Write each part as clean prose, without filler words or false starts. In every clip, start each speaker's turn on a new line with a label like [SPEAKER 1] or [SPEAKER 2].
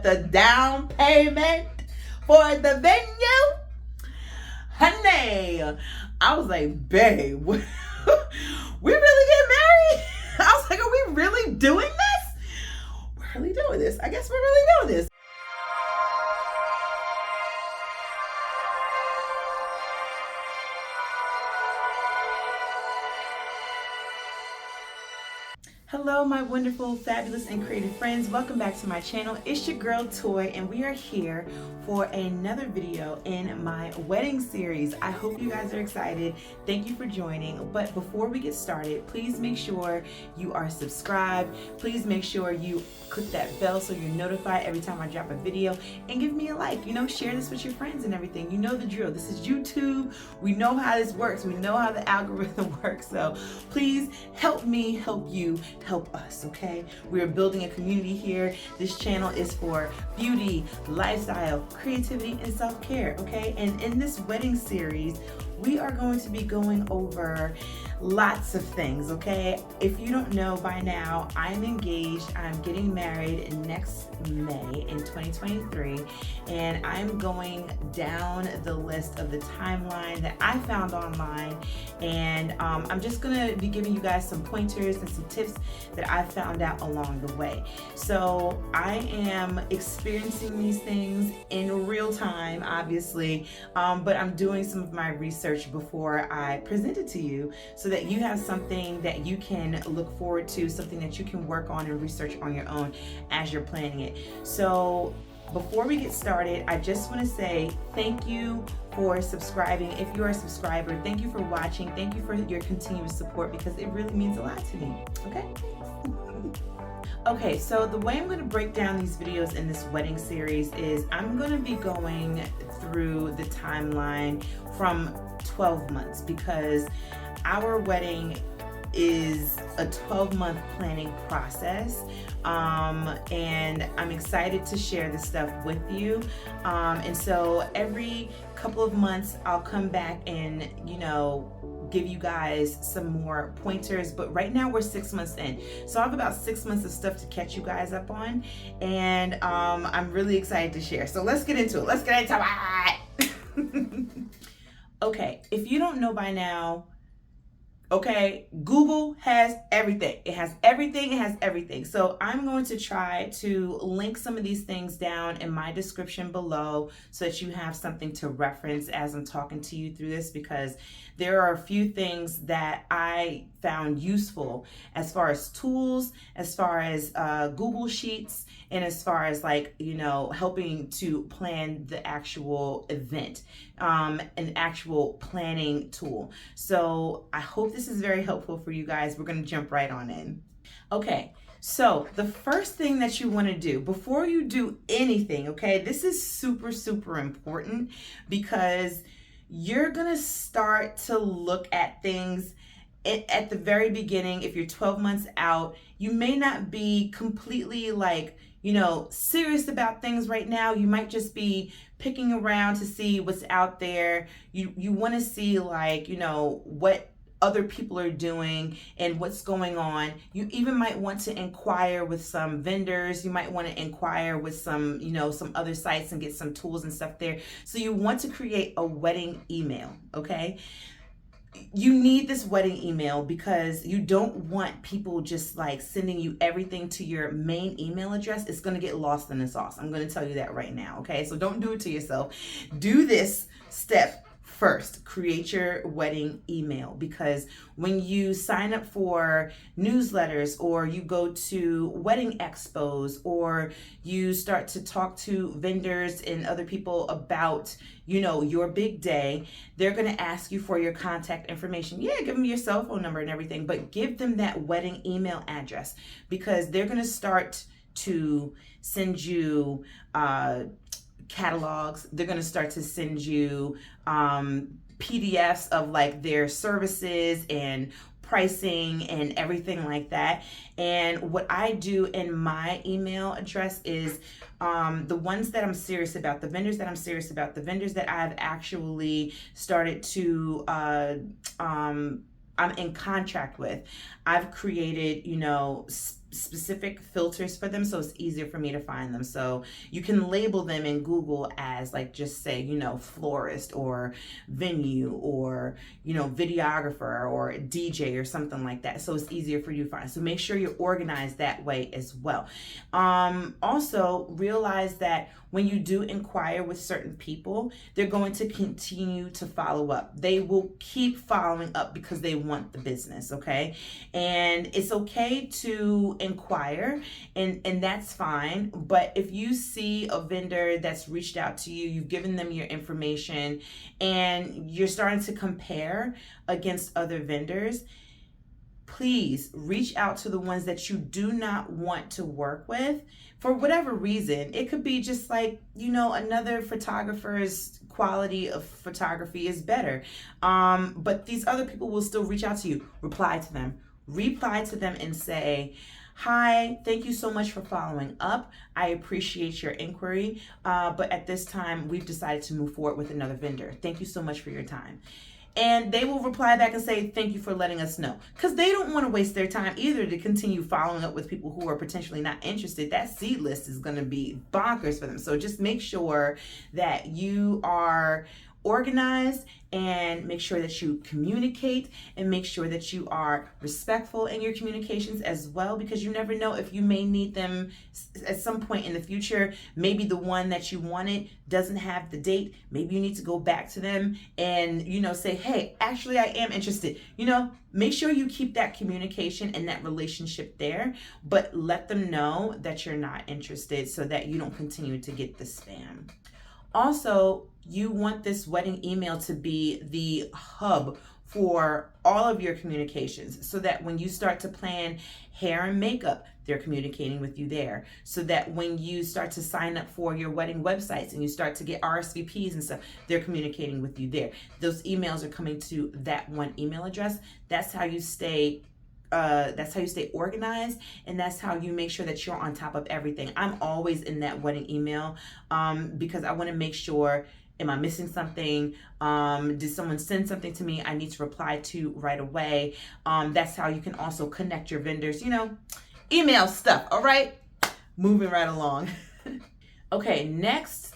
[SPEAKER 1] the down payment for the venue, honey. I was like, babe, we really get married? I was like, are we really doing this? We're really doing this. I guess we're really doing this. Hello, my wonderful, fabulous, and creative friends. Welcome back to my channel. It's your girl Toy, and we are here for another video in my wedding series. I hope you guys are excited. Thank you for joining. But before we get started, please make sure you are subscribed. Please make sure you click that bell so you're notified every time I drop a video, and give me a like. You know, share this with your friends and everything. You know the drill. This is YouTube. We know how this works. We know how the algorithm works. So please help me help you help us, okay? We are building a community here. This channel is for beauty, lifestyle, creativity, and self-care, okay? And in this wedding series, we are going to be going over lots of things, okay? If you don't know by now, I'm engaged. I'm getting married next May in 2023, and I'm going down the list of the timeline that I found online, and I'm just gonna be giving you guys some pointers and some tips that I found out along the way. So I am experiencing these things in real time, obviously, but I'm doing some of my research before I present it to you so that you have something that you can look forward to, something that you can work on and research on your own as you're planning it. So before we get started, I just want to say thank you for subscribing. If you are a subscriber, thank you for watching. Thank you for your continuous support, because it really means a lot to me, okay? Okay, so the way I'm going to break down these videos in this wedding series is I'm going to be going through the timeline from 12 months, because our wedding is a 12-month planning process, and I'm excited to share this stuff with you, and so every couple of months I'll come back and, you know, give you guys some more pointers. But right now we're 6 months in, so I have about 6 months of stuff to catch you guys up on, and I'm really excited to share. So let's get into it. Let's get into it. Okay, if you don't know by now, okay, Google has everything. It has everything. It has everything. So I'm going to try to link some of these things down in my description below so that you have something to reference as I'm talking to you through this, because there are a few things that I found useful as far as tools, as far as Google Sheets, and as far as, like, you know, helping to plan the actual event, an actual planning tool. So I hope this is very helpful for you guys. We're going to jump right on in. Okay, so the first thing that you want to do before you do anything, okay, this is super, super important, because you're going to start to look at things at the very beginning. If you're 12 months out, you may not be completely, like, you know, serious about things right now. You might just be picking around to see what's out there. You want to see, like, you know, what other people are doing and what's going on. You even might want to inquire with some vendors. You might want to inquire with some, you know, some other sites and get some tools and stuff there. So you want to create a wedding email, okay? You need this wedding email because you don't want people just like sending you everything to your main email address. It's going to get lost in the sauce. I'm going to tell you that right now, okay? So don't do it to yourself. Do this step first. Create your wedding email, because when you sign up for newsletters, or you go to wedding expos, or you start to talk to vendors and other people about, you know, your big day, they're going to ask you for your contact information. Yeah, give them your cell phone number and everything, but give them that wedding email address, because they're going to start to send you catalogs. They're going to start to send you PDFs of, like, their services and pricing and everything like that. And what I do in my email address is the ones that I'm serious about, the vendors that I'm serious about, the vendors that I've actually started to I'm in contract with. I've created, you know, specific filters for them, so it's easier for me to find them. So you can label them in Google as like, just say, florist or venue or, videographer or DJ or something like that. So it's easier for you to find. So make sure you're organized that way as well. Also realize that when you do inquire with certain people, they're going to continue to follow up. They will keep following up because they want the business, okay? And it's okay to inquire, and that's fine. But if you see a vendor that's reached out to you, you've given them your information, and you're starting to compare against other vendors, please reach out to the ones that you do not want to work with for whatever reason. It could be just like, another photographer's quality of photography is better. But these other people will still reach out to you. Reply to them and say, hi, thank you so much for following up. I appreciate your inquiry, but at this time, we've decided to move forward with another vendor. Thank you so much for your time. And they will reply back and say, thank you for letting us know. Because they don't want to waste their time either to continue following up with people who are potentially not interested. That seed list is going to be bonkers for them. So just make sure that you are organized, and make sure that you communicate, and make sure that you are respectful in your communications as well, because you never know if you may need them at some point in the future. Maybe the one that you wanted doesn't have the date. Maybe you need to go back to them and say, hey, actually I am interested. Make sure you keep that communication and that relationship there, but let them know that you're not interested so that you don't continue to get the spam. Also, you want this wedding email to be the hub for all of your communications, so that when you start to plan hair and makeup, they're communicating with you there. So that when you start to sign up for your wedding websites and you start to get RSVPs and stuff, they're communicating with you there. Those emails are coming to that one email address. That's how you stay organized, and that's how you make sure that you're on top of everything. I'm always in that wedding email because I want to make sure, am I missing something? Did someone send something to me I need to reply to right away? That's how you can also connect your vendors, email stuff. All right, moving right along. Okay, next,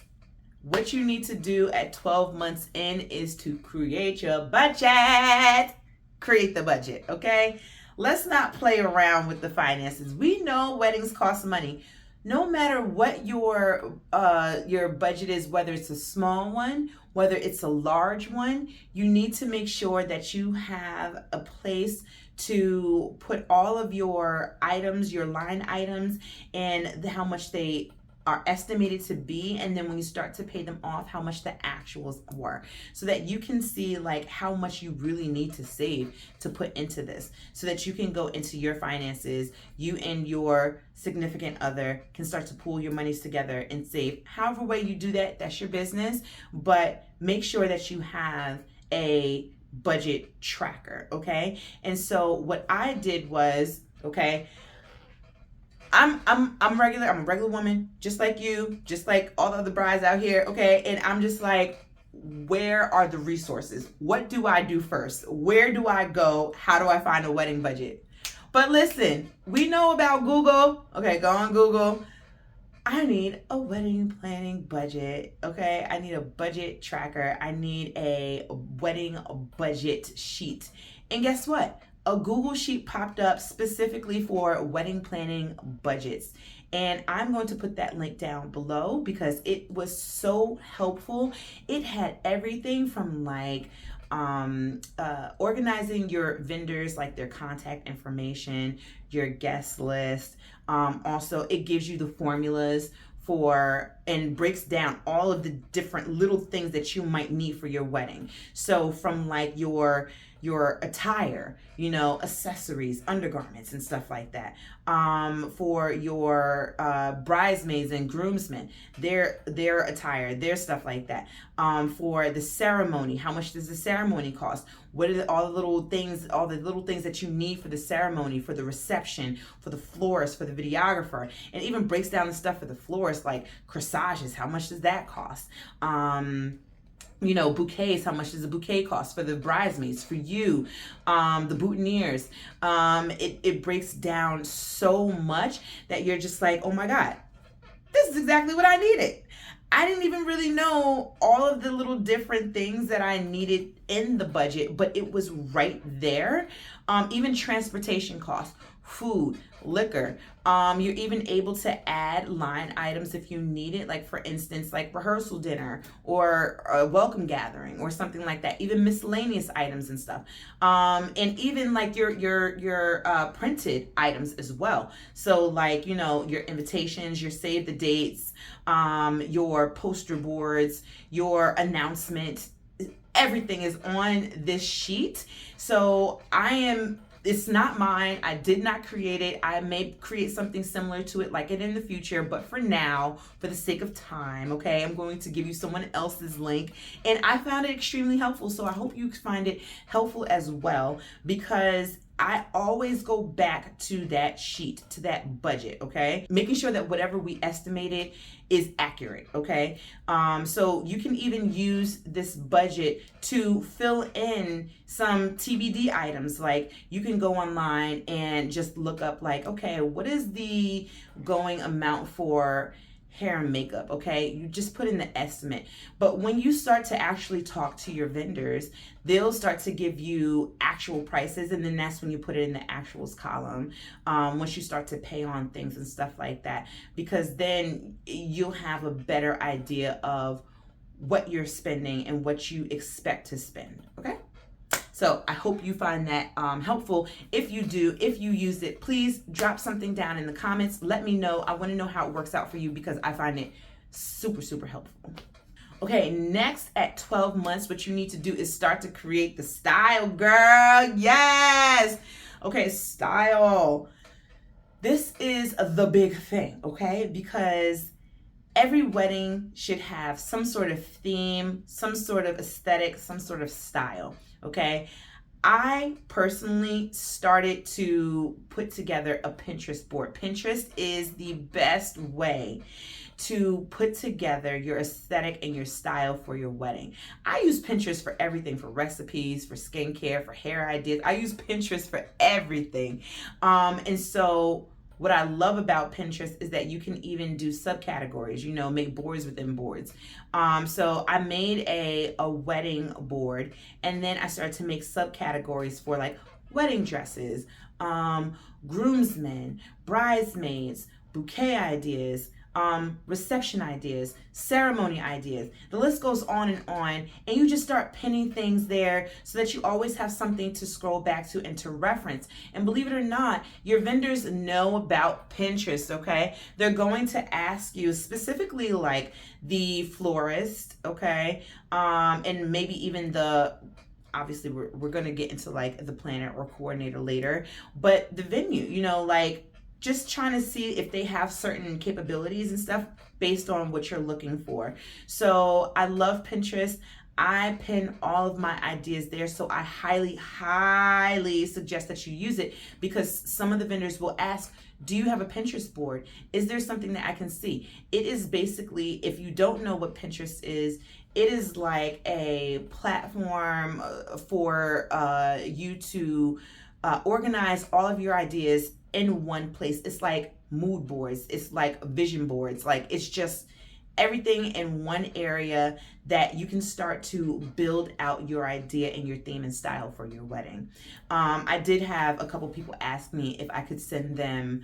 [SPEAKER 1] what you need to do at 12 months in is to create your budget. Create the budget, okay? Let's not play around with the finances. We know weddings cost money. No matter what your budget is, whether it's a small one, whether it's a large one, you need to make sure that you have a place to put all of your items, your line items, and how much they are estimated to be, and then when you start to pay them off, how much the actuals were, so that you can see like how much you really need to save to put into this, so that you can go into your finances. You and your significant other can start to pool your monies together and save. However way you do that, that's your business, but make sure that you have a budget tracker, okay? And so what I did was, okay, I'm regular. I'm a regular woman, just like you, just like all the other brides out here, okay? And I'm just like, where are the resources? What do I do first? Where do I go? How do I find a wedding budget? But listen, we know about Google. Okay, go on Google. I need a wedding planning budget, okay? I need a budget tracker. I need a wedding budget sheet. And guess what? A Google sheet popped up specifically for wedding planning budgets. And I'm going to put that link down below because it was so helpful. It had everything from like organizing your vendors, like their contact information, your guest list. Also, it gives you the formulas for and breaks down all of the different little things that you might need for your wedding. So from like your attire, accessories, undergarments and stuff like that. For your bridesmaids and groomsmen, their attire, their stuff like that. For the ceremony, how much does the ceremony cost? What are all the little things that you need for the ceremony, for the reception, for the florist, for the videographer, and even breaks down the stuff for the florist, like corsages, how much does that cost? bouquets. How much does a bouquet cost for the bridesmaids, for you, the boutonnieres? It breaks down so much that you're just like, oh my God, this is exactly what I needed. I didn't even really know all of the little different things that I needed in the budget, but it was right there. Even transportation costs, food, liquor. You're even able to add line items if you need it, like for instance, like rehearsal dinner or a welcome gathering or something like that. Even miscellaneous items and stuff, and even like your printed items as well. So like your invitations, your save the dates, your poster boards, your announcement. Everything is on this sheet. So it's not mine. I did not create it. I may create something similar to it like it in the future, but for now, for the sake of time, okay, I'm going to give you someone else's link. And I found it extremely helpful, so I hope you find it helpful as well, because I always go back to that sheet, to that budget, okay? Making sure that whatever we estimated is accurate, okay? So you can even use this budget to fill in some TBD items. Like you can go online and just look up like, okay, what is the going amount for hair and makeup? Okay, you just put in the estimate. But when you start to actually talk to your vendors, they'll start to give you actual prices, and then that's when you put it in the actuals column, once you start to pay on things and stuff like that, because then you'll have a better idea of what you're spending and what you expect to spend. Okay, so I hope you find that helpful. If you do, if you use it, please drop something down in the comments. Let me know. I want to know how it works out for you, because I find it super, super helpful. Okay, next at 12 months, what you need to do is start to create the style, girl. Yes. Okay, style. This is the big thing, okay? Because every wedding should have some sort of theme, some sort of aesthetic, some sort of style, okay? I personally started to put together a Pinterest board. Pinterest is the best way to put together your aesthetic and your style for your wedding. I use Pinterest for everything, for recipes, for skincare, for hair ideas. I use Pinterest for everything. And so what I love about Pinterest is that you can even do subcategories, make boards within boards. So I made a wedding board, and then I started to make subcategories for like wedding dresses, groomsmen, bridesmaids, bouquet ideas, reception ideas, ceremony ideas. The list goes on, and you just start pinning things there so that you always have something to scroll back to and to reference. And believe it or not, your vendors know about Pinterest, okay? They're going to ask you specifically like the florist, okay? And maybe even obviously we're going to get into like the planner or coordinator later, but the venue, like just trying to see if they have certain capabilities and stuff based on what you're looking for. So I love Pinterest. I pin all of my ideas there, so I highly, highly suggest that you use it, because some of the vendors will ask, do you have a Pinterest board? Is there something that I can see? It is basically, if you don't know what Pinterest is, it is like a platform for you to organize all of your ideas in one place. It's like mood boards, it's like vision boards, like it's just everything in one area that you can start to build out your idea and your theme and style for your wedding. I did have a couple people ask me if I could send them,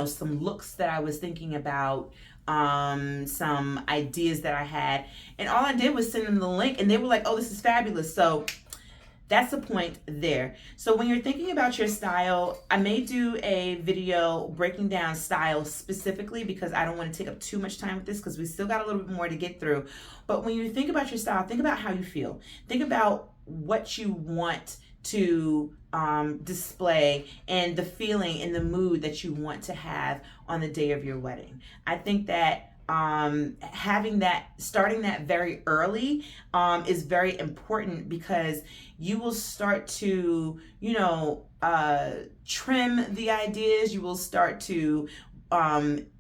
[SPEAKER 1] some looks that I was thinking about, some ideas that I had, and all I did was send them the link, and they were like, oh, this is fabulous. So that's the point there. So when you're thinking about your style, I may do a video breaking down style specifically, because I don't want to take up too much time with this, because we still got a little bit more to get through. But when you think about your style, think about how you feel. Think about what you want to display and the feeling and the mood that you want to have on the day of your wedding. I think that starting that very early is very important, because you will start to trim the ideas. You will start to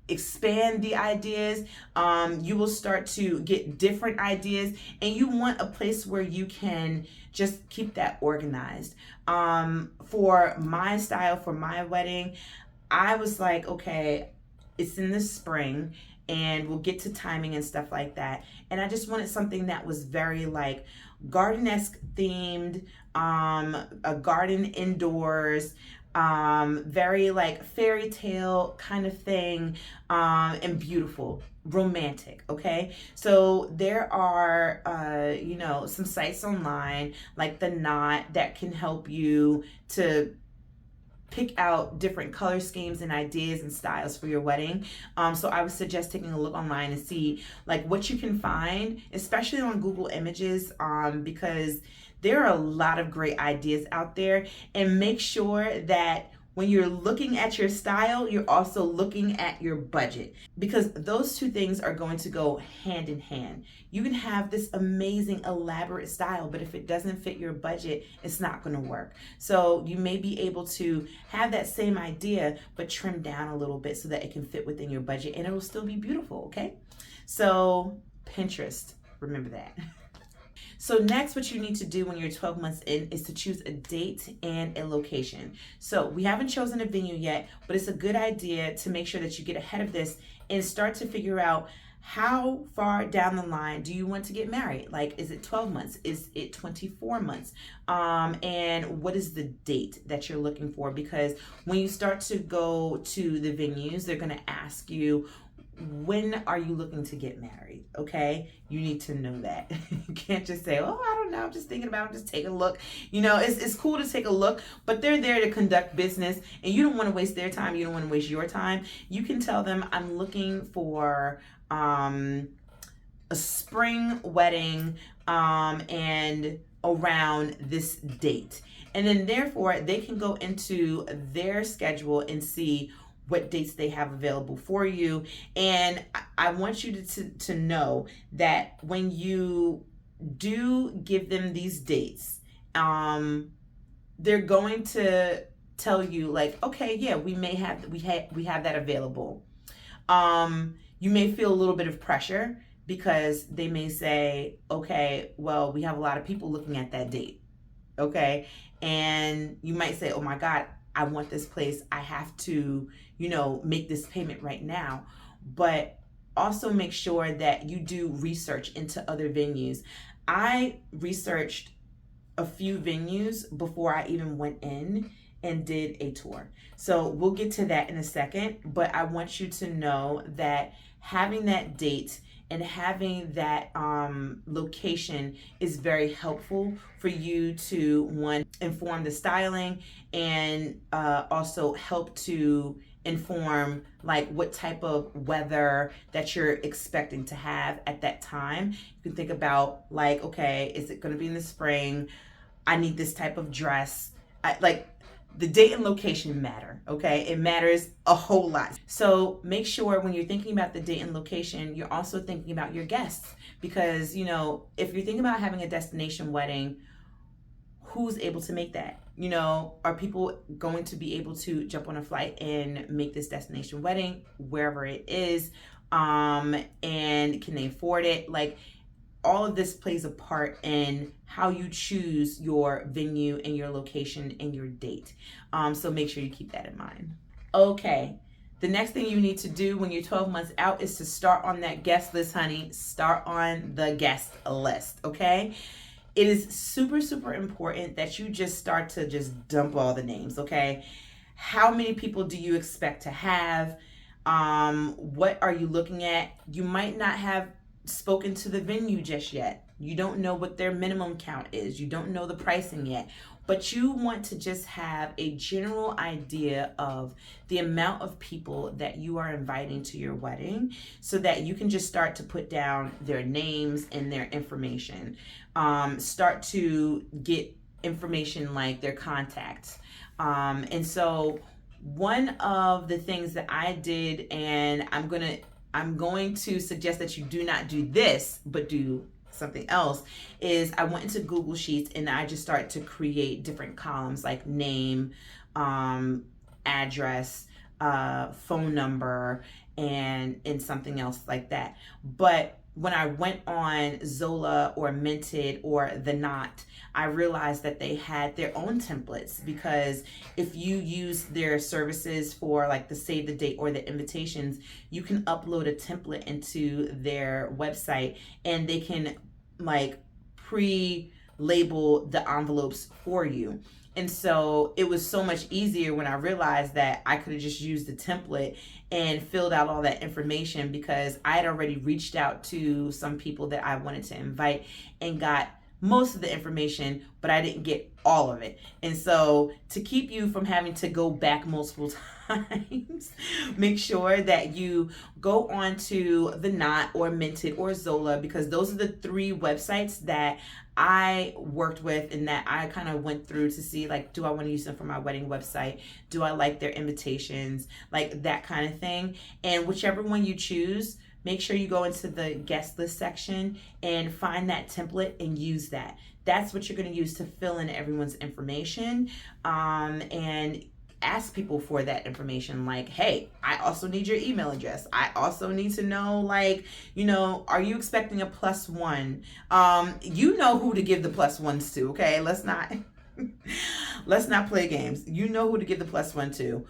[SPEAKER 1] expand the ideas. You will start to get different ideas, and you want a place where you can just keep that organized. For my style, for my wedding, I was like, okay, it's in the spring and we'll get to timing and stuff like that. And I just wanted something that was very like garden-esque themed, a garden indoors, very like fairy tale kind of thing, and beautiful, romantic. Okay, so there are some sites online like the Knot that can help you to pick out different color schemes and ideas and styles for your wedding. So I would suggest taking a look online and see like what you can find, especially on Google Images, because there are a lot of great ideas out there. And make sure that when you're looking at your style, you're also looking at your budget, because those two things are going to go hand in hand. You can have this amazing, elaborate style, but if it doesn't fit your budget, it's not going to work. So you may be able to have that same idea, but trim down a little bit so that it can fit within your budget and it will still be beautiful, okay? So Pinterest, remember that. So next, what you need to do when you're 12 months in is to choose a date and a location. So we haven't chosen a venue yet, but it's a good idea to make sure that you get ahead of this and start to figure out how far down the line do you want to get married? Like, is it 12 months? Is it 24 months? And what is the date that you're looking for? Because when you start to go to the venues, they're going to ask you, when are you looking to get married? Okay, you need to know that. You can't just say, oh, I don't know, I'm just thinking about it, just take a look. You know, it's cool to take a look, but they're there to conduct business and you don't want to waste their time, you don't want to waste your time. You can tell them, I'm looking for a spring wedding and around this date. And then therefore they can go into their schedule and see what dates they have available for you. And I want you to know that when you do give them these dates, they're going to tell you like, okay, yeah, we have that available. You may feel a little bit of pressure because they may say, okay, well, we have a lot of people looking at that date. Okay. And you might say, oh my God, I want this place. I have to, make this payment right now. But also make sure that you do research into other venues. I researched a few venues before I even went in and did a tour. So we'll get to that in a second, but I want you to know that having that date and having that location is very helpful for you to, one, inform the styling and also help to inform like what type of weather that you're expecting to have at that time. You can think about like, okay, is it going to be in the spring? I need this type of dress. The date and location matter, okay? It matters a whole lot. So make sure when you're thinking about the date and location, you're also thinking about your guests. Because, if you're thinking about having a destination wedding, who's able to make that? Are people going to be able to jump on a flight and make this destination wedding wherever it is? And can they afford it? Like, all of this plays a part in how you choose your venue and your location and your date. So make sure you keep that in mind. Okay, the next thing you need to do when you're 12 months out is to start on that guest list, honey. Start on the guest list, okay? It is super, super important that you just start to just dump all the names, okay? How many people do you expect to have? What are you looking at? You might not have spoken to the venue just yet. You don't know what their minimum count is. You don't know the pricing yet, but you want to just have a general idea of the amount of people that you are inviting to your wedding so that you can just start to put down their names and their information. Start to get information like their contacts. And so one of the things that I did, and I'm going to suggest that you do not do this, but do something else, is I went into Google Sheets and I just started to create different columns like name, address, phone number, and in something else like that. But when I went on Zola or Minted or The Knot, I realized that they had their own templates, because if you use their services for like the save the date or the invitations, you can upload a template into their website and they can like pre-label the envelopes for you. And so it was so much easier when I realized that I could have just used the template and filled out all that information, because I had already reached out to some people that I wanted to invite and got most of the information, but I didn't get all of it. And so to keep you from having to go back multiple times, make sure that you go on to The Knot or Minted or Zola, because those are the 3 websites that I worked with and that I kind of went through to see, like, do I want to use them for my wedding website? Do I like their invitations? Like that kind of thing. And whichever one you choose, make sure you go into the guest list section and find that template and use that. That's what you're going to use to fill in everyone's information, and ask people for that information. Like, hey, I also need your email address. I also need to know, like, you know, are you expecting a +1? You know who to give the +1s to, okay? Let's not play games. You know who to give the +1 to.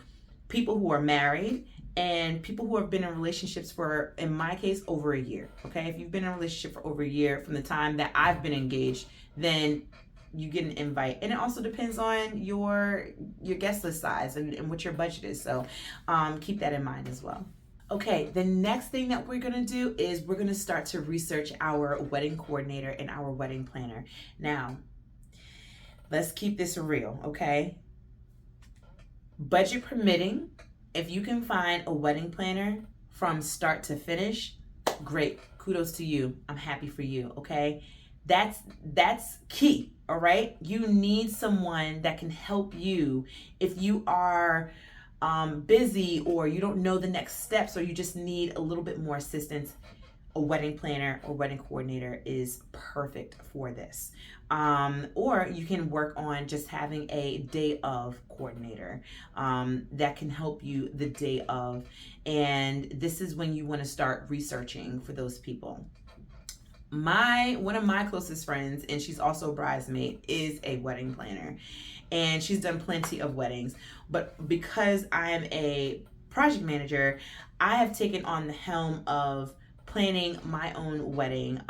[SPEAKER 1] People who are married and people who have been in relationships for, in my case, over a year. Okay, if you've been in a relationship for over a year from the time that I've been engaged, then you get an invite. And it also depends on your guest list size and what your budget is. So keep that in mind as well. Okay, the next thing that we're gonna do is we're gonna start to research our wedding coordinator and our wedding planner. Now, let's keep this real, okay? Budget permitting, if you can find a wedding planner from start to finish, great. Kudos to you. I'm happy for you, okay? That's key, all right? You need someone that can help you if you are busy, or you don't know the next steps, or you just need a little bit more assistance. A wedding planner or wedding coordinator is perfect for this. Or you can work on just having a day of coordinator that can help you the day of. And this is when you want to start researching for those people. One of my closest friends, and she's also a bridesmaid, is a wedding planner, and she's done plenty of weddings. But because I am a project manager, I have taken on the helm of planning my own wedding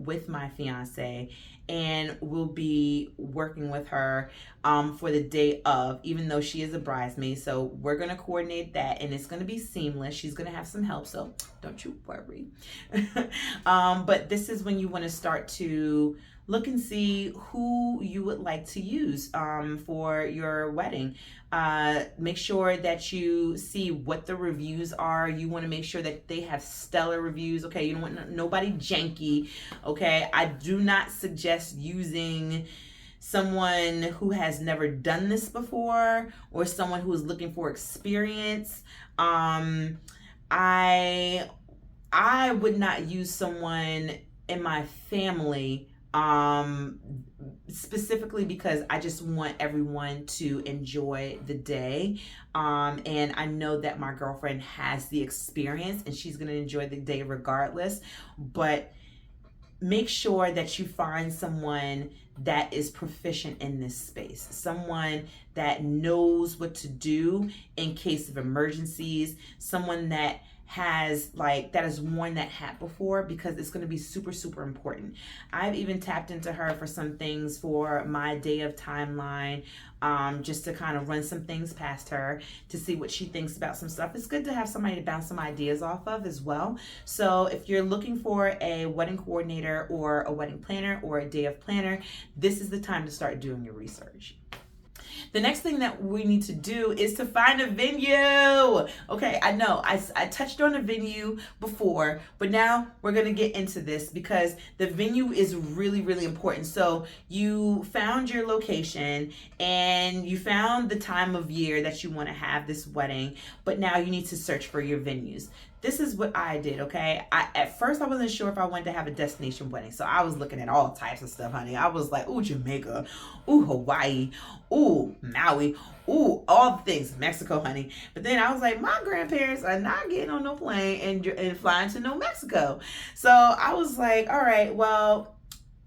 [SPEAKER 1] with my fiance, and will be working with her for the day of, even though she is a bridesmaid. So we're gonna coordinate that, and it's gonna be seamless. She's gonna have some help, so don't you worry. But this is when you want to start to look and see who you would like to use for your wedding. Make sure that you see what the reviews are. You want to make sure that they have stellar reviews. Okay, you don't want nobody janky. Okay, I do not suggest using someone who has never done this before, or someone who is looking for experience. I would not use someone in my family specifically because I just want everyone to enjoy the day. And I know that my girlfriend has the experience and she's going to enjoy the day regardless. But make sure that you find someone that is proficient in this space, someone that knows what to do in case of emergencies, someone that has that has worn that hat before, because it's going to be super, super important. I've even tapped into her for some things for my day of timeline, just to kind of run some things past her to see what she thinks about some stuff. It's good to have somebody to bounce some ideas off of as well. So if you're looking for a wedding coordinator or a wedding planner or a day of planner, this is the time to start doing your research. The next thing that we need to do is to find a venue. Okay, I know I touched on a venue before, but now we're going to get into this because the venue is really, really important. So you found your location and you found the time of year that you want to have this wedding, but now you need to search for your venues. this is what I did, okay? At first I wasn't sure if I wanted to have a destination wedding. So I was looking at all types of stuff, honey. I was like, ooh, Jamaica, ooh, Hawaii, ooh, Maui, ooh, all the things, Mexico, honey. But then I was like, my grandparents are not getting on no plane and flying to no Mexico. So I was like, all right, well,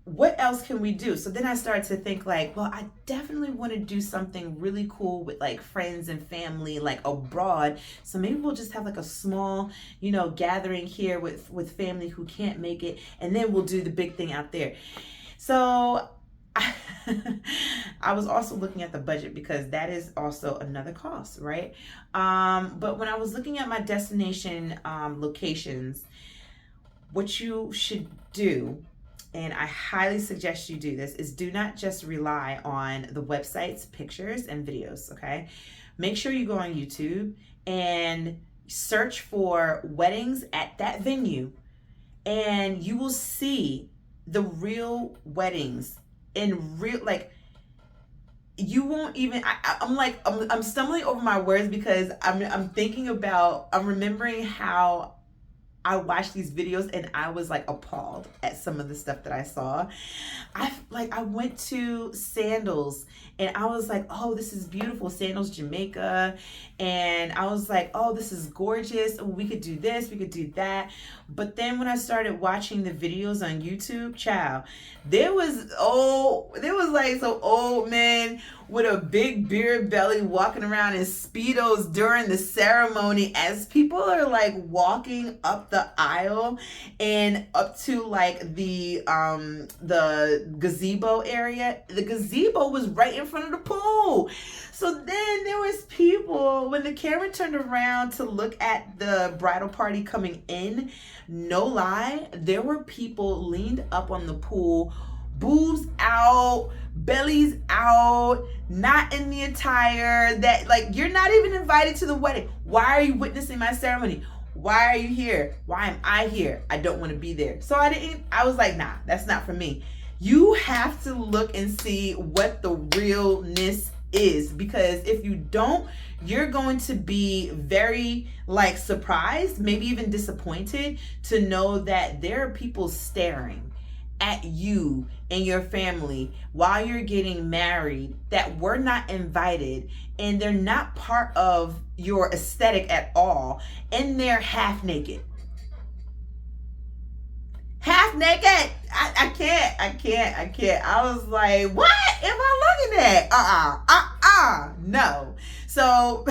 [SPEAKER 1] what else can we do? So then I started to think like, well, I definitely want to do something really cool with like friends and family, like abroad. So maybe we'll just have like a small, gathering here with family who can't make it. And then we'll do the big thing out there. So I was also looking at the budget because that is also another cost, right? But when I was looking at my destination locations, what you should do, and I highly suggest you do this, is do not just rely on the website's pictures and videos, okay? Make sure you go on YouTube and search for weddings at that venue, and you will see the real weddings in real, like, you won't even, I'm stumbling over my words because I'm remembering how I watched these videos and I was like appalled at some of the stuff that I saw. I went to Sandals and I was like, oh, this is beautiful. Sandals, Jamaica. And I was like, oh, this is gorgeous. We could do this, we could do that. But then when I started watching the videos on YouTube, child, there was like some old man with a big beard belly walking around in Speedos during the ceremony as people are like walking up the aisle and up to like the gazebo area. The gazebo was right in front of the pool. So then there was people, when the camera turned around to look at the bridal party coming in, no lie, there were people leaned up on the pool, boobs out, bellies out, not in the attire that, like, you're not even invited to the wedding. Why are you witnessing my ceremony? Why are you here? Why am I here? I don't want to be there. So I was like, nah, that's not for me. You have to look and see what the realness is, because if you don't, you're going to be very like surprised, maybe even disappointed to know that there are people staring at you and your family while you're getting married that were not invited, and they're not part of your aesthetic at all, and they're half naked. Half naked. I can't. I was like, what am I looking at? No. So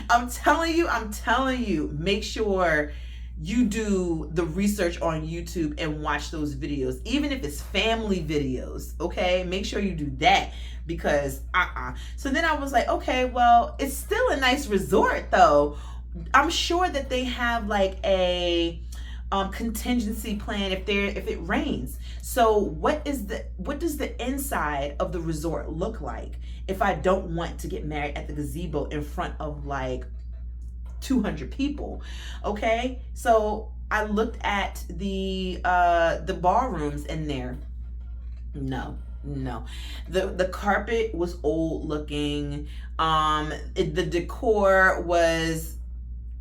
[SPEAKER 1] I'm telling you, make sure you do the research on YouTube and watch those videos, even if it's family videos, okay? Make sure you do that, because So then I was like, okay, well, it's still a nice resort though. I'm sure that they have like a contingency plan if it rains. So what does the inside of the resort look like if I don't want to get married at the gazebo in front of like 200 people? Okay, so I looked at the ballrooms in there. No, the carpet was old looking. The decor was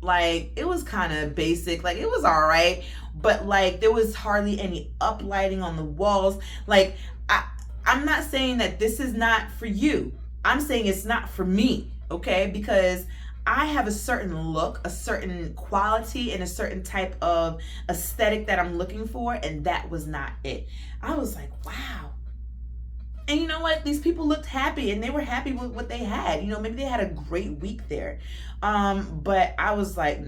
[SPEAKER 1] like, it was kind of basic. Like, it was all right, but like there was hardly any uplighting on the walls. Like, I'm not saying that this is not for you. I'm saying it's not for me, okay? Because I have a certain look, a certain quality, and a certain type of aesthetic that I'm looking for, and that was not it. I was like, wow. And you know what? These people looked happy, and they were happy with what they had. Maybe they had a great week there. But I was like,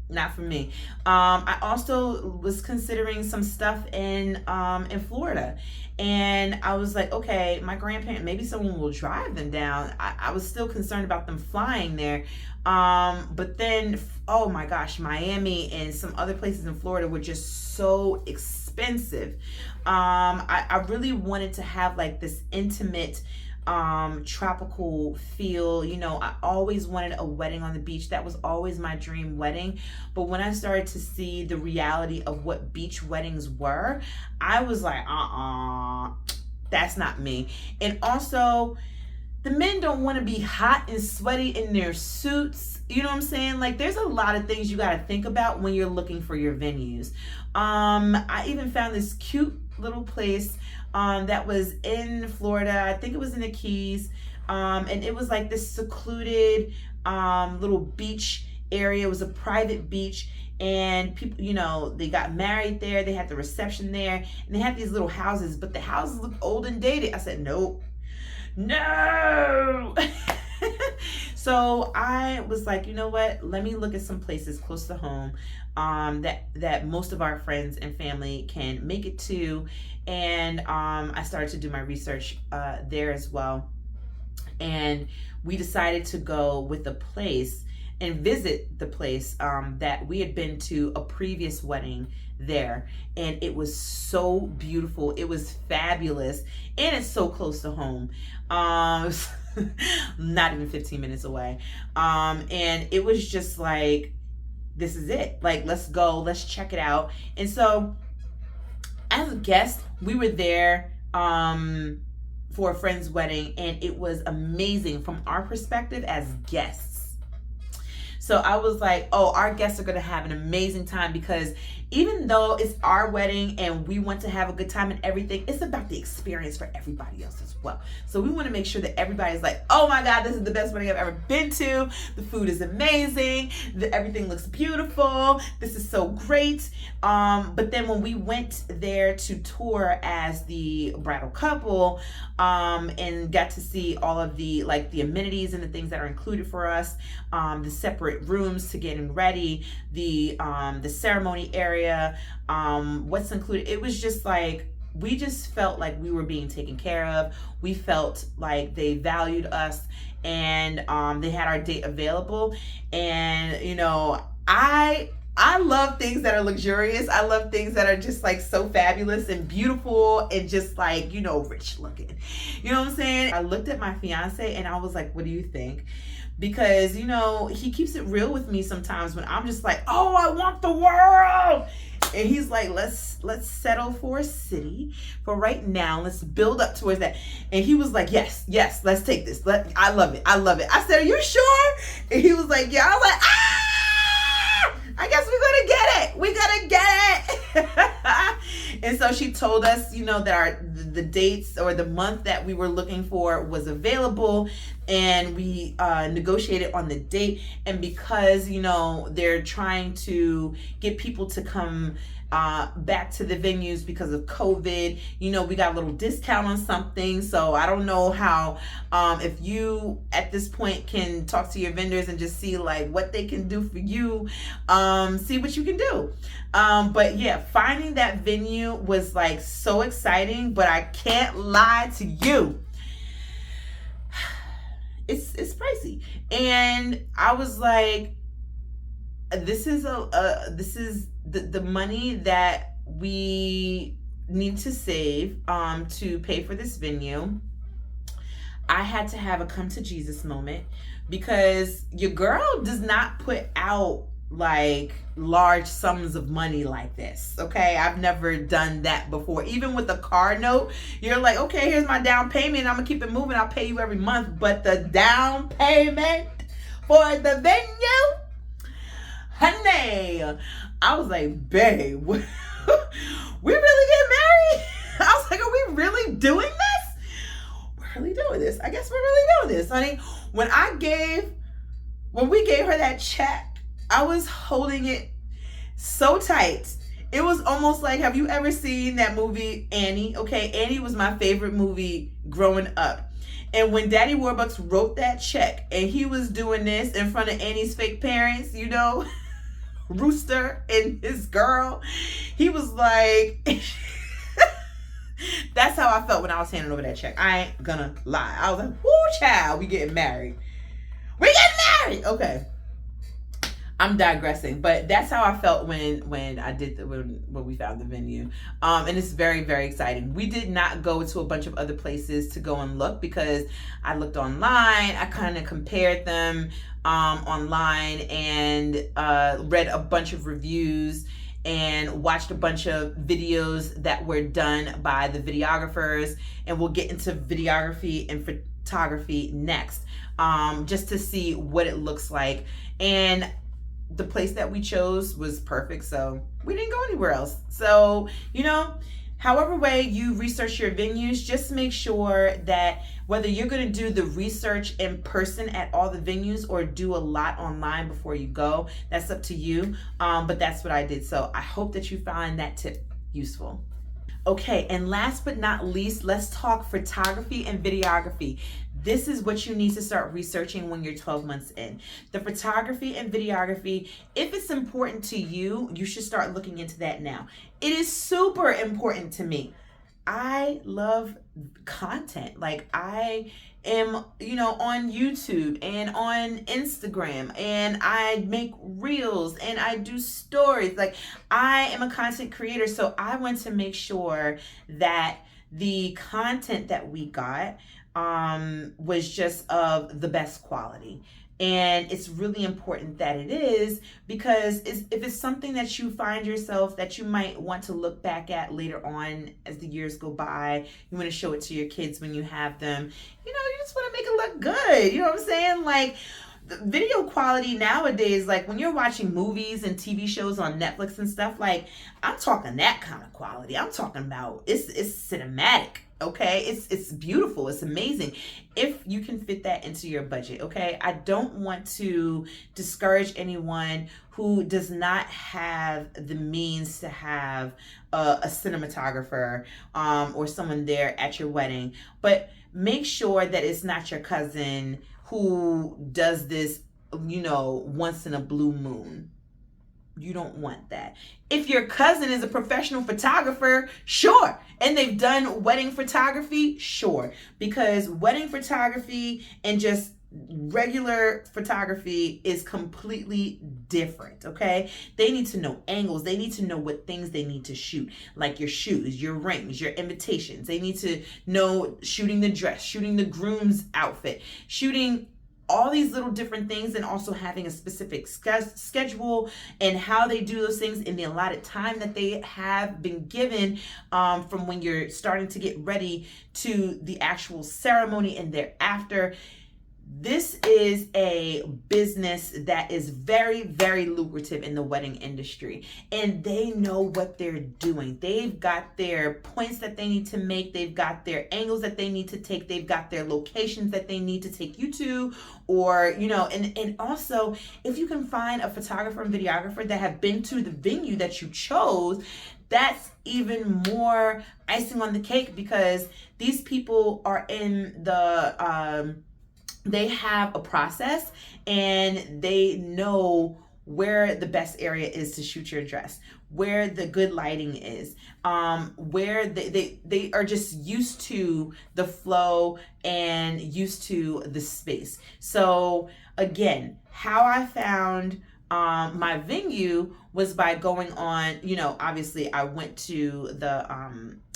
[SPEAKER 1] not for me. I also was considering some stuff in Florida. And I was like, okay, my grandparents, maybe someone will drive them down. I was still concerned about them flying there. But then, oh my gosh, Miami and some other places in Florida were just so expensive. I really wanted to have like this intimate tropical feel. I always wanted a wedding on the beach. That was always my dream wedding. But when I started to see the reality of what beach weddings were, I was like, that's not me. And also, the men don't want to be hot and sweaty in their suits. You know what I'm saying? Like, there's a lot of things you got to think about when you're looking for your venues. I even found this cute little place that was in Florida. I think it was in the Keys. And it was like this secluded little beach area. It was a private beach, and people, you know, they got married there. They had the reception there, and they had these little houses, but the houses looked old and dated. I said, nope, no. So I was like, you know what? Let me look at some places close to home that most of our friends and family can make it to. And I started to do my research there as well. And we decided to go with a place and visit the place that we had been to a previous wedding there. And it was so beautiful. It was fabulous. And it's so close to home. Not even 15 minutes away. And it was just like, this is it. Like, let's go, let's check it out. And so as a guest, we were there for a friend's wedding, and it was amazing from our perspective as guests. So I was like, oh, our guests are gonna have an amazing time, because even though it's our wedding and we want to have a good time and everything, it's about the experience for everybody else as well. So we want to make sure that everybody's like, oh my God, this is the best wedding I've ever been to. The food is amazing. Everything looks beautiful. This is so great. But then when we went there to tour as the bridal couple, and got to see all of the, like, the amenities and the things that are included for us, the separate rooms to getting ready, the ceremony area, what's included. It was just like, we just felt like we were being taken care of. We felt like they valued us, and they had our date available. And, you know, I love things that are luxurious. I love things that are just like so fabulous and beautiful and just like, you know, rich looking. You know what I'm saying? I looked at my fiance and I was like, what do you think? Because, you know, he keeps it real with me sometimes when I'm just like, oh, I want the world. And he's like, let's settle for a city for right now. Let's build up towards that. And he was like, yes, let's take this. I love it. I said, are you sure? And he was like, yeah. I was like, I guess we're gonna get it. And so she told us, you know, that the dates or the month that we were looking for was available, and we negotiated on the date. And because, you know, they're trying to get people to come back to the venues because of COVID, you know, we got a little discount on something. So I don't know how, if you at this point can talk to your vendors and just see like what they can do for you, see what you can do. But yeah, finding that venue was like so exciting, but I can't lie to you, it's pricey. And I was like, this is the money that we need to save to pay for this venue. I had to have a come to Jesus moment, because your girl does not put out like large sums of money like this. Okay, I've never done that before. Even with a car note, you're like, okay, here's my down payment, I'm gonna keep it moving, I'll pay you every month. But the down payment for the venue, honey, I was like, babe, we really getting married? I was like, are we really doing this? We're really doing this. I guess we're really doing this, honey. When we gave her that check, I was holding it so tight. It was almost like, have you ever seen that movie Annie? Okay, Annie was my favorite movie growing up. And when Daddy Warbucks wrote that check and he was doing this in front of Annie's fake parents, you know, Rooster and his girl, he was like, that's how I felt when I was handing over that check. I ain't gonna lie. I was like, woo, child, we getting married. We getting married. Okay. I'm digressing, but that's how I felt when we found the venue. And it's very, very exciting. We did not go to a bunch of other places to go and look, because I looked online. I kind of compared them online and read a bunch of reviews and watched a bunch of videos that were done by the videographers. And we'll get into videography photography next, just to see what it looks like. And the place that we chose was perfect, so we didn't go anywhere else. So, however way you research your venues, just make sure that whether you're going to do the research in person at all the venues or do a lot online before you go, that's up to you. But that's what I did. So I hope that you find that tip useful. Okay, and last but not least, let's talk photography and videography. This is what you need to start researching when you're 12 months in. The photography and videography, if it's important to you, you should start looking into that now. It is super important to me. I love content. Like, I am, on YouTube and on Instagram, and I make reels and I do stories. Like, I am a content creator, so I want to make sure that the content that we got was just of the best quality. And it's really important that it is, because if it's something that you find yourself that you might want to look back at later on as the years go by, you want to show it to your kids when you have them, you just want to make it look good. You know what I'm saying? Like, the video quality nowadays, like when you're watching movies and TV shows on Netflix and stuff, like, I'm talking that kind of quality. I'm talking about it's cinematic. Okay, it's beautiful, it's amazing if you can fit that into your budget. Okay, I don't want to discourage anyone who does not have the means to have a cinematographer or someone there at your wedding, but make sure that it's not your cousin who does this, once in a blue moon. You don't want that. If your cousin is a professional photographer, sure. And they've done wedding photography, sure. Because wedding photography and just regular photography is completely different, okay? They need to know angles. They need to know what things they need to shoot, like your shoes, your rings, your invitations. They need to know shooting the dress, shooting the groom's outfit, shooting all these little different things, and also having a specific schedule and how they do those things in the allotted time that they have been given, from when you're starting to get ready to the actual ceremony and thereafter. This is a business that is very, very lucrative in the wedding industry, and they know what they're doing. They've got their points that they need to make. They've got their angles that they need to take. They've got their locations that they need to take you to, or, and also if you can find a photographer and videographer that have been to the venue that you chose, that's even more icing on the cake, because these people are in the, they have a process and they know where the best area is to shoot your dress, where the good lighting is, where they are just used to the flow and used to the space. So again, how I found my venue was by going on, obviously I went to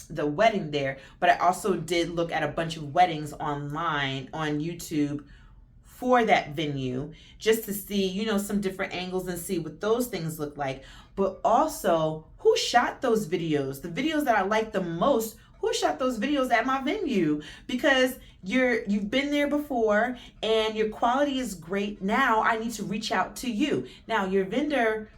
[SPEAKER 1] the wedding there, but I also did look at a bunch of weddings online on YouTube for that venue, just to see, some different angles and see what those things look like. But also, who shot those videos? The videos that I like the most, who shot those videos at my venue? Because you've been there before and your quality is great. Now I need to reach out to you. Now your vendor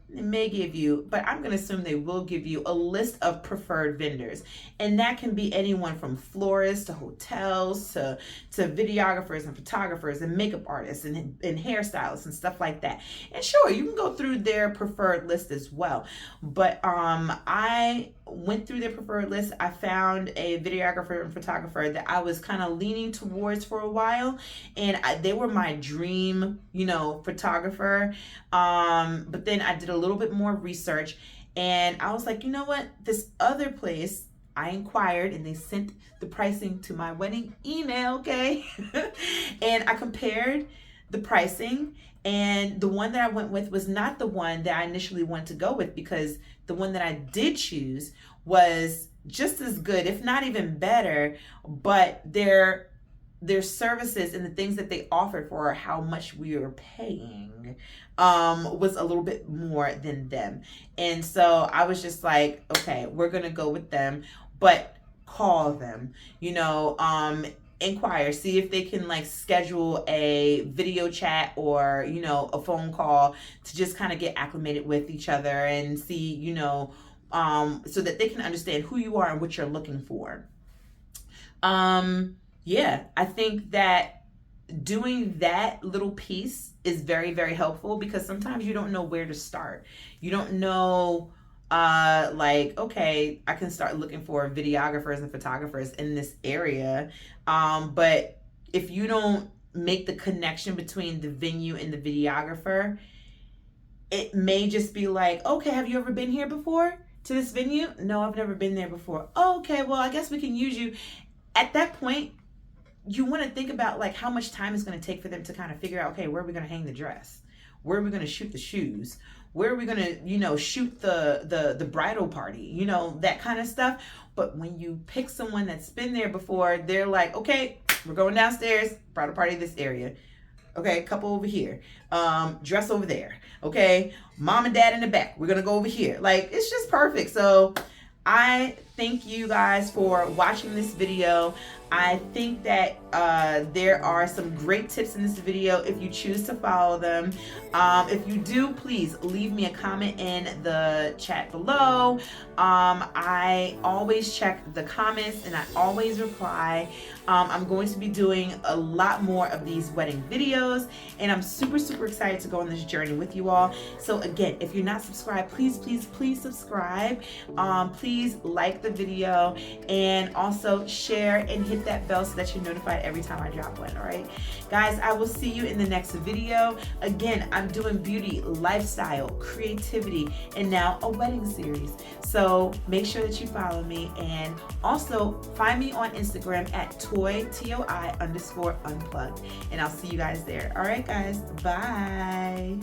[SPEAKER 1] may give you, but I'm going to assume they will give you a list of preferred vendors. And that can be anyone from florists to hotels to videographers and photographers and makeup artists and hairstylists and stuff like that. And sure, you can go through their preferred list as well. But I went through their preferred list. I found a videographer and photographer that I was kind of leaning towards for a while, and they were my dream, photographer. But then I did a little bit more research, and I was like, you know what, this other place, I inquired and they sent the pricing to my wedding email, okay? And I compared the pricing, and the one that I went with was not the one that I initially wanted to go with, because the one that I did choose was just as good, if not even better, but their services and the things that they offered for how much we were paying was a little bit more than them. And so I was just like, okay, we're gonna go with them, but call them. inquire, see if they can like schedule a video chat or, you know, a phone call to just kind of get acclimated with each other and see, you know, so that they can understand who you are and what you're looking for. Yeah, I think that doing that little piece is very, very helpful, because sometimes you don't know where to start. You don't know, like, okay, I can start looking for videographers and photographers in this area. But if you don't make the connection between the venue and the videographer, it may just be like, okay, have you ever been here before to this venue? No, I've never been there before. Oh, okay, well, I guess we can use you. At that point, you want to think about like how much time it's going to take for them to kind of figure out, okay, where are we going to hang the dress? Where are we going to shoot the shoes? Where are we going to, you know, shoot the bridal party? You know, that kind of stuff. But when you pick someone that's been there before, they're like, okay, we're going downstairs, bridal party this area. Okay, couple over here. Dress over there. Okay, mom and dad in the back. We're gonna go over here. Like, it's just perfect. So I thank you guys for watching this video. I think that there are some great tips in this video if you choose to follow them. If you do, please leave me a comment in the chat below. I always check the comments and I always reply. I'm going to be doing a lot more of these wedding videos, and I'm super, super excited to go on this journey with you all. So again, if you're not subscribed, please, please, please subscribe. Please like the video, and also share and hit that bell so that you're notified every time I drop one. All right, guys, I will see you in the next video. Again, I'm doing beauty, lifestyle, creativity, and now a wedding series. So make sure that you follow me, and also find me on Instagram at TOI_unplugged, and I'll see you guys there. All right, guys, bye.